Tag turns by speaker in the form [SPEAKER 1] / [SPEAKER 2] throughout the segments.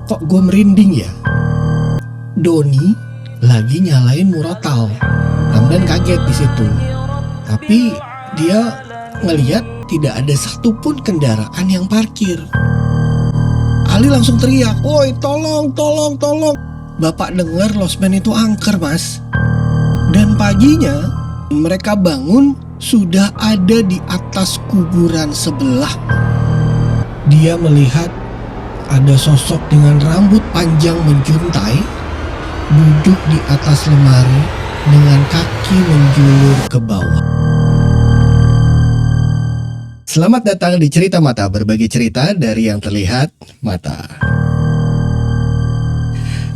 [SPEAKER 1] Kok gue merinding ya? Doni lagi nyalain murotal. Ramdan kaget di situ. Tapi dia ngelihat tidak ada satupun kendaraan yang parkir. Ali langsung teriak, "Woi, tolong, tolong, tolong." Bapak dengar losmen itu angker, Mas. Dan paginya mereka bangun sudah ada di atas kuburan sebelah. Dia melihat ada sosok dengan rambut panjang menjuntai duduk di atas lemari dengan kaki menjulur ke bawah. Selamat datang di Cerita Mata, berbagi cerita dari yang terlihat mata.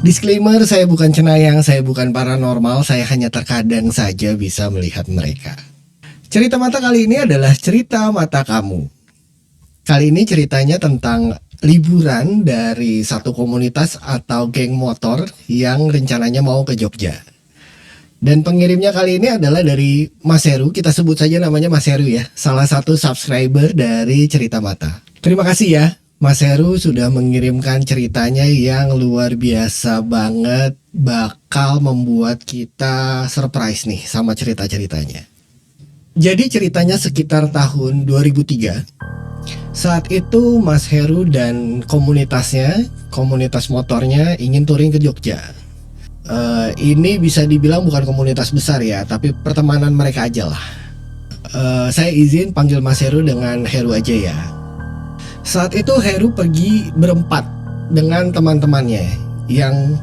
[SPEAKER 1] Disclaimer, saya bukan cenayang, saya bukan paranormal, saya hanya terkadang saja bisa melihat mereka. Cerita Mata kali ini adalah cerita mata kamu. Kali ini ceritanya tentang liburan dari satu komunitas atau geng motor yang rencananya mau ke Jogja. Dan pengirimnya kali ini adalah dari Mas Heru, kita sebut saja namanya Mas Heru ya, salah satu subscriber dari Cerita Mata. Terima kasih ya, Mas Heru sudah mengirimkan ceritanya yang luar biasa banget, bakal membuat kita surprise nih sama cerita-ceritanya. Jadi ceritanya sekitar tahun 2003. Saat itu Mas Heru dan komunitasnya, komunitas motornya ingin touring ke Jogja. Ini bisa dibilang bukan komunitas besar ya, tapi pertemanan mereka aja lah. Saya izin panggil Mas Heru dengan Heru aja ya. Saat itu Heru pergi berempat dengan teman-temannya yang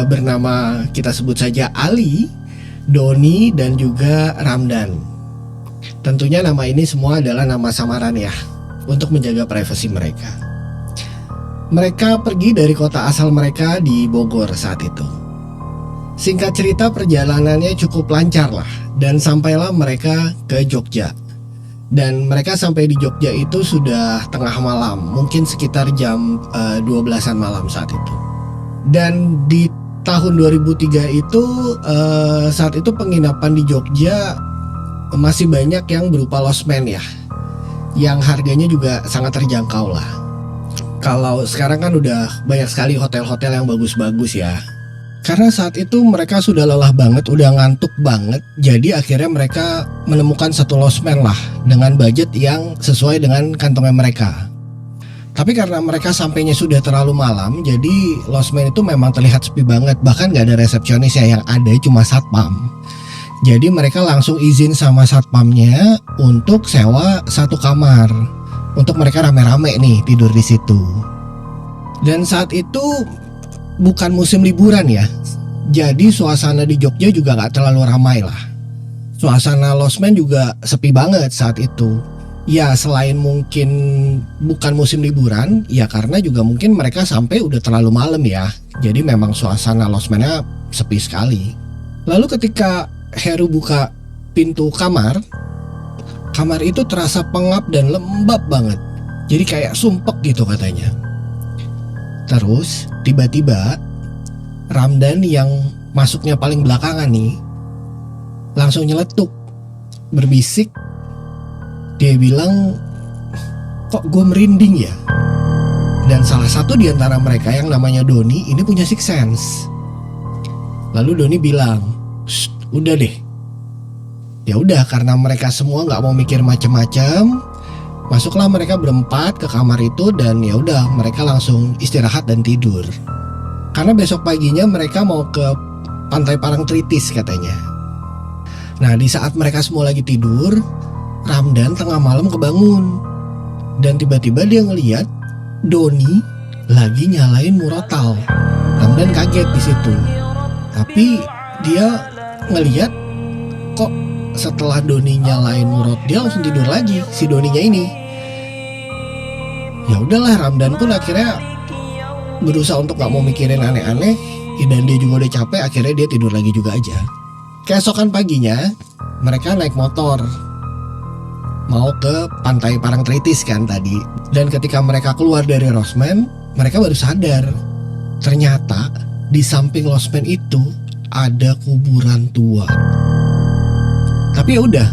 [SPEAKER 1] bernama, kita sebut saja Ali, Doni, dan juga Ramdan. Tentunya nama ini semua adalah nama samaran ya, untuk menjaga privasi mereka. Mereka pergi dari kota asal mereka di Bogor saat itu. Singkat cerita, perjalanannya cukup lancar lah, dan sampailah mereka ke Jogja. Dan mereka sampai di Jogja itu sudah tengah malam, mungkin sekitar jam 12-an malam saat itu. Dan di tahun 2003 itu, saat itu penginapan di Jogja masih banyak yang berupa losmen ya, yang harganya juga sangat terjangkau lah. Kalau sekarang kan udah banyak sekali hotel-hotel yang bagus-bagus ya. Karena saat itu mereka sudah lelah banget, udah ngantuk banget. Jadi akhirnya mereka menemukan satu losmen lah dengan budget yang sesuai dengan kantongnya mereka. Tapi karena mereka sampainya sudah terlalu malam, jadi losmen itu memang terlihat sepi banget. Bahkan gak ada resepsionis ya, yang ada cuma satpam. Jadi mereka langsung izin sama satpamnya untuk sewa satu kamar untuk mereka rame-rame nih tidur di situ. Dan saat itu bukan musim liburan ya, jadi suasana di Jogja juga gak terlalu ramai lah. Suasana losmen juga sepi banget saat itu. Ya selain mungkin bukan musim liburan, ya karena juga mungkin mereka sampai udah terlalu malam ya. Jadi memang suasana losmennya sepi sekali. Lalu ketika Heru buka pintu kamar itu terasa pengap dan lembab banget. Jadi kayak sumpek gitu katanya. Terus tiba-tiba Ramdan yang masuknya paling belakangan nih langsung nyeletuk, berbisik. Dia bilang, "Kok gue merinding ya?" Dan salah satu di antara mereka yang namanya Doni ini punya sixth sense. Lalu Doni bilang, "Shh, udah deh." Ya udah, karena mereka semua nggak mau mikir macem-macem, masuklah mereka berempat ke kamar itu dan ya udah mereka langsung istirahat dan tidur. Karena besok paginya mereka mau ke Pantai Parangtritis katanya. Nah di saat mereka semua lagi tidur, Ramdan tengah malam kebangun dan tiba-tiba dia ngelihat Doni lagi nyalain murotal. Ramdan kaget di situ. Tapi dia ngelihat kok setelah Doni nyalain murot dia langsung tidur lagi si Doninya ini. Ya udahlah, Ramdan pun akhirnya berusaha untuk gak mau mikirin aneh-aneh, dan dia juga udah capek, akhirnya dia tidur lagi juga aja. Keesokan paginya mereka naik motor mau ke Pantai Parangtritis kan tadi. Dan ketika mereka keluar dari losmen, mereka baru sadar ternyata di samping losmen itu ada kuburan tua. Tapi ya udah,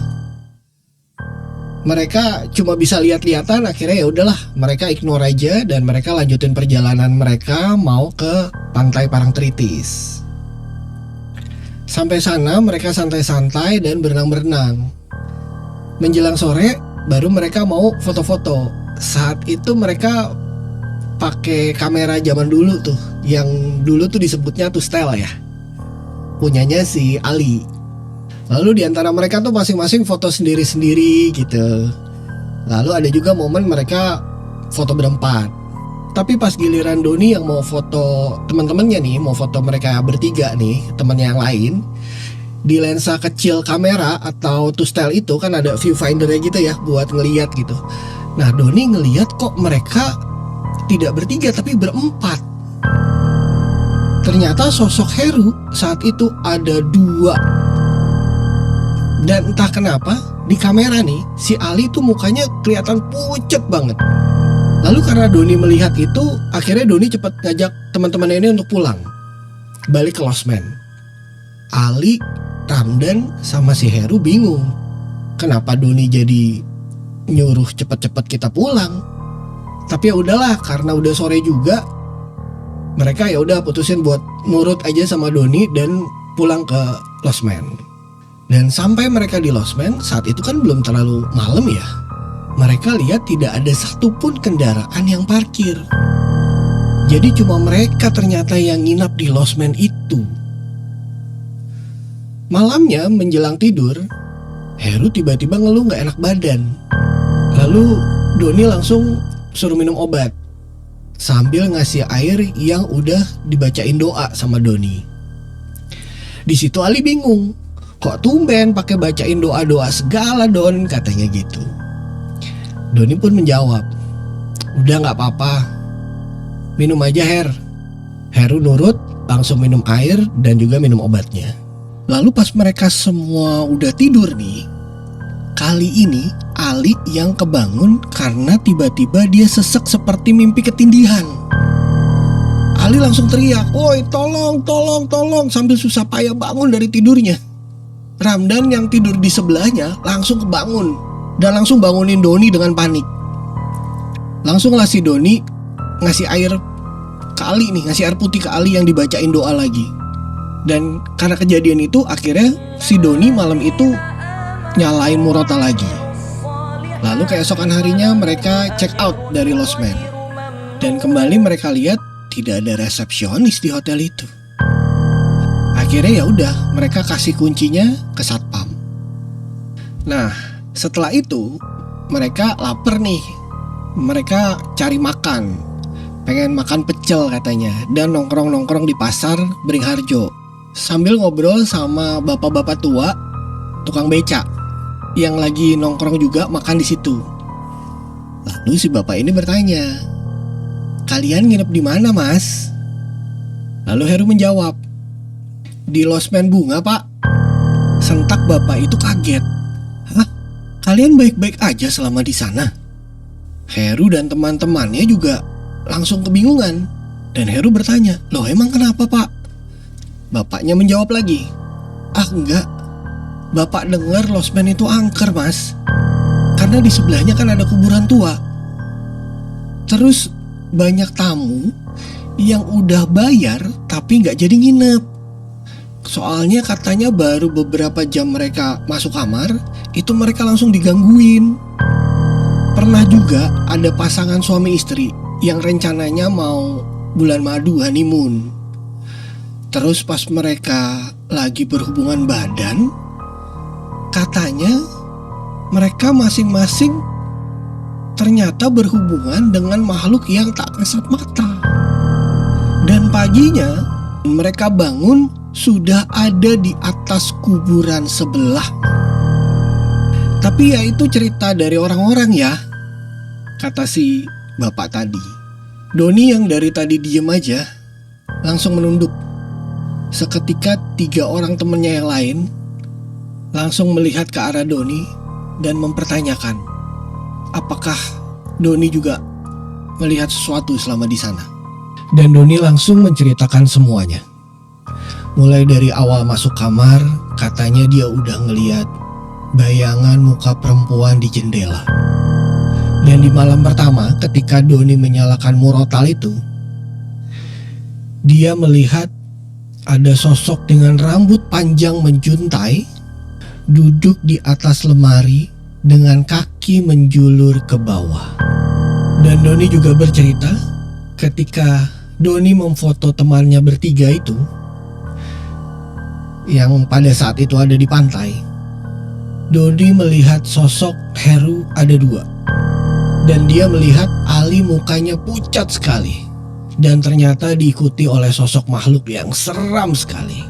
[SPEAKER 1] Mereka cuma bisa lihat-lihatan, akhirnya ya udahlah, mereka ignore aja dan mereka lanjutin perjalanan mereka mau ke pantai Parangtritis. Sampai sana mereka santai-santai dan berenang-berenang. Menjelang sore baru mereka mau foto-foto. Saat itu mereka pakai kamera zaman dulu tuh, yang dulu tuh disebutnya Tustel ya, punyanya si Ali. Lalu diantara mereka tuh masing-masing foto sendiri-sendiri gitu. Lalu ada juga momen mereka foto berempat. Tapi pas giliran Doni yang mau foto teman-temannya nih, mau foto mereka bertiga nih, temannya yang lain, di lensa kecil kamera atau Tustel itu kan ada viewfindernya gitu ya buat ngeliat gitu. Nah Doni ngeliat kok mereka tidak bertiga tapi berempat. Ternyata sosok Heru saat itu ada 2. Dan entah kenapa di kamera nih si Ali tuh mukanya kelihatan pucet banget. Lalu karena Doni melihat itu, akhirnya Doni cepat ngajak teman-teman ini untuk pulang, balik ke Losmen. Ali, Ramdan sama si Heru bingung, kenapa Doni jadi nyuruh cepet-cepet kita pulang. Tapi ya udahlah, karena udah sore juga, mereka ya udah putusin buat nurut aja sama Doni dan pulang ke Losmen. Dan sampai mereka di Losmen, saat itu kan belum terlalu malam ya. Mereka lihat tidak ada satupun kendaraan yang parkir. Jadi cuma mereka ternyata yang nginap di Losmen itu. Malamnya menjelang tidur, Heru tiba-tiba ngeluh gak enak badan. Lalu Doni langsung suruh minum obat sambil ngasih air yang udah dibacain doa sama Doni. Di situ Ali bingung, kok tumben pakai bacain doa-doa segala Don, katanya gitu. Doni pun menjawab, udah gak apa-apa, minum aja Her. Heru nurut, langsung minum air dan juga minum obatnya. Lalu pas mereka semua udah tidur nih, kali ini Ali yang kebangun karena tiba-tiba dia sesek seperti mimpi ketindihan. Ali langsung teriak, "Woi, tolong, tolong, tolong," sambil susah payah bangun dari tidurnya. Ramdan yang tidur di sebelahnya langsung kebangun dan langsung bangunin Doni dengan panik. Langsunglah si Doni ngasih air ke Ali nih, ngasih air putih ke Ali yang dibacain doa lagi. Dan karena kejadian itu akhirnya si Doni malam itu nyalain Murota lagi. Lalu keesokan harinya mereka check out dari Losmen. Dan kembali mereka lihat tidak ada resepsionis di hotel itu. Akhirnya ya udah, mereka kasih kuncinya ke satpam. Nah, setelah itu mereka lapar nih. Mereka cari makan. Pengen makan pecel katanya, dan nongkrong-nongkrong di pasar Beringharjo sambil ngobrol sama bapak-bapak tua tukang beca yang lagi nongkrong juga makan di situ. Lalu si bapak ini bertanya, "Kalian nginep di mana, Mas?" Lalu Heru menjawab, "Di Losmen Bunga, Pak." Sentak bapak itu kaget. "Hah? Kalian baik-baik aja selama di sana?" Heru dan teman-temannya juga langsung kebingungan. Dan Heru bertanya, "Loh emang kenapa, Pak?" Bapaknya menjawab lagi, "Ah enggak, Bapak dengar Losmen itu angker, Mas. Karena di sebelahnya kan ada kuburan tua. Terus banyak tamu yang udah bayar tapi nggak jadi nginep. Soalnya katanya baru beberapa jam mereka masuk kamar, itu mereka langsung digangguin. Pernah juga ada pasangan suami istri yang rencananya mau bulan madu honeymoon. Terus pas mereka lagi berhubungan badan, katanya mereka masing-masing ternyata berhubungan dengan makhluk yang tak kasat mata. Dan paginya mereka bangun sudah ada di atas kuburan sebelah. Tapi ya itu cerita dari orang-orang ya," kata si bapak tadi. Doni yang dari tadi diem aja langsung menunduk. Seketika 3 orang temennya yang lain langsung melihat ke arah Doni dan mempertanyakan apakah Doni juga melihat sesuatu selama di sana. Dan Doni langsung menceritakan semuanya. Mulai dari awal masuk kamar, katanya dia udah ngelihat bayangan muka perempuan di jendela. Dan di malam pertama ketika Doni menyalakan murotal itu, dia melihat ada sosok dengan rambut panjang menjuntai duduk di atas lemari dengan kaki menjulur ke bawah. Dan Doni juga bercerita ketika Doni memfoto temannya bertiga itu yang pada saat itu ada di pantai, Doni melihat sosok Heru ada dua. Dan dia melihat Ali mukanya pucat sekali. Dan ternyata diikuti oleh sosok makhluk yang seram sekali.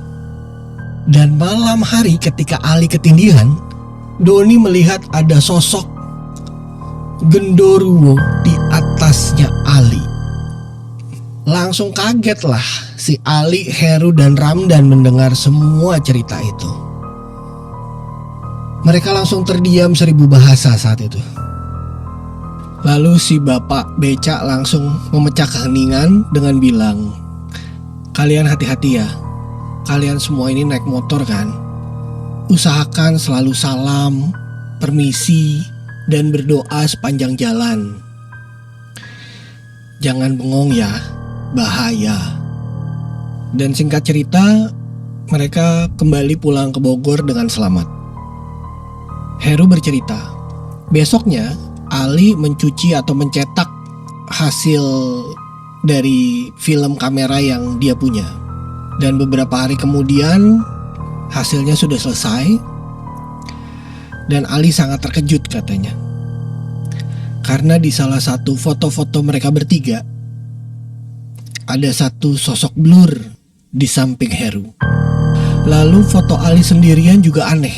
[SPEAKER 1] Dan malam hari ketika Ali ketindihan, Doni melihat ada sosok Genderuwo di atasnya Ali. Langsung kaget lah si Ali, Heru, dan Ramdan mendengar semua cerita itu. Mereka langsung terdiam 1000 bahasa saat itu. Lalu si bapak becak langsung memecah keheningan dengan bilang, "Kalian hati-hati ya, kalian semua ini naik motor kan? Usahakan selalu salam, permisi, dan berdoa sepanjang jalan. Jangan bengong ya, bahaya." Dan singkat cerita, mereka kembali pulang ke Bogor dengan selamat. Heru bercerita, besoknya Ali mencuci atau mencetak hasil dari film kamera yang dia punya. Dan beberapa hari kemudian hasilnya sudah selesai. Dan Ali sangat terkejut katanya, karena di salah satu foto-foto mereka bertiga ada satu sosok blur di samping Heru. Lalu foto Ali sendirian juga aneh,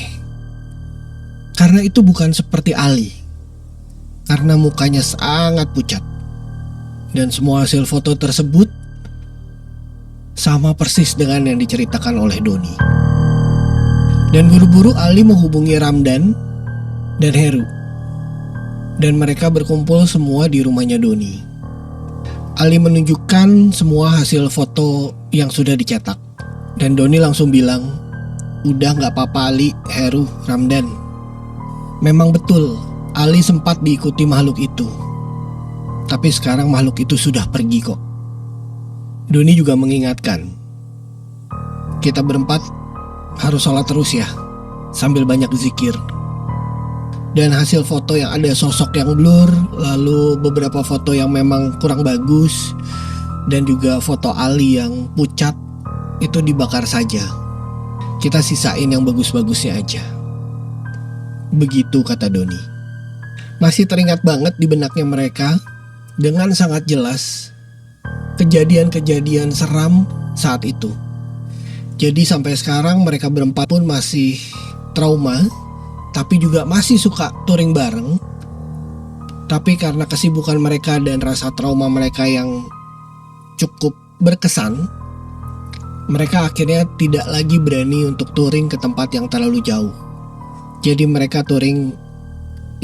[SPEAKER 1] karena itu bukan seperti Ali, karena mukanya sangat pucat. Dan semua hasil foto tersebut sama persis dengan yang diceritakan oleh Doni. Dan buru-buru Ali menghubungi Ramdan dan Heru. Dan mereka berkumpul semua di rumahnya Doni. Ali menunjukkan semua hasil foto yang sudah dicetak. Dan Doni langsung bilang, "Udah gak apa-apa Ali, Heru, Ramdan. Memang betul, Ali sempat diikuti makhluk itu. Tapi sekarang makhluk itu sudah pergi kok." Doni juga mengingatkan, "Kita berempat harus sholat terus ya, sambil banyak zikir." Dan hasil foto yang ada sosok yang blur, lalu beberapa foto yang memang kurang bagus, dan juga foto Ali yang pucat, itu dibakar saja. Kita sisain yang bagus-bagusnya aja. Begitu kata Doni. Masih teringat banget di benaknya mereka dengan sangat jelas kejadian-kejadian seram saat itu. Jadi sampai sekarang mereka berempat pun masih trauma, tapi juga masih suka touring bareng. Tapi karena kesibukan mereka dan rasa trauma mereka yang cukup berkesan, mereka akhirnya tidak lagi berani untuk touring ke tempat yang terlalu jauh. Jadi mereka touring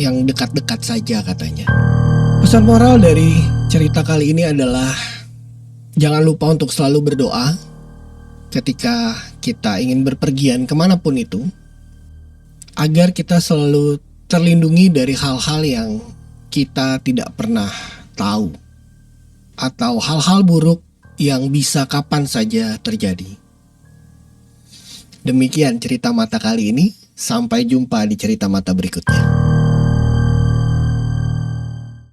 [SPEAKER 1] yang dekat-dekat saja katanya. Pesan moral dari cerita kali ini adalah jangan lupa untuk selalu berdoa ketika kita ingin berpergian kemanapun itu, agar kita selalu terlindungi dari hal-hal yang kita tidak pernah tahu, atau hal-hal buruk yang bisa kapan saja terjadi. Demikian cerita mata kali ini. Sampai jumpa di cerita mata berikutnya.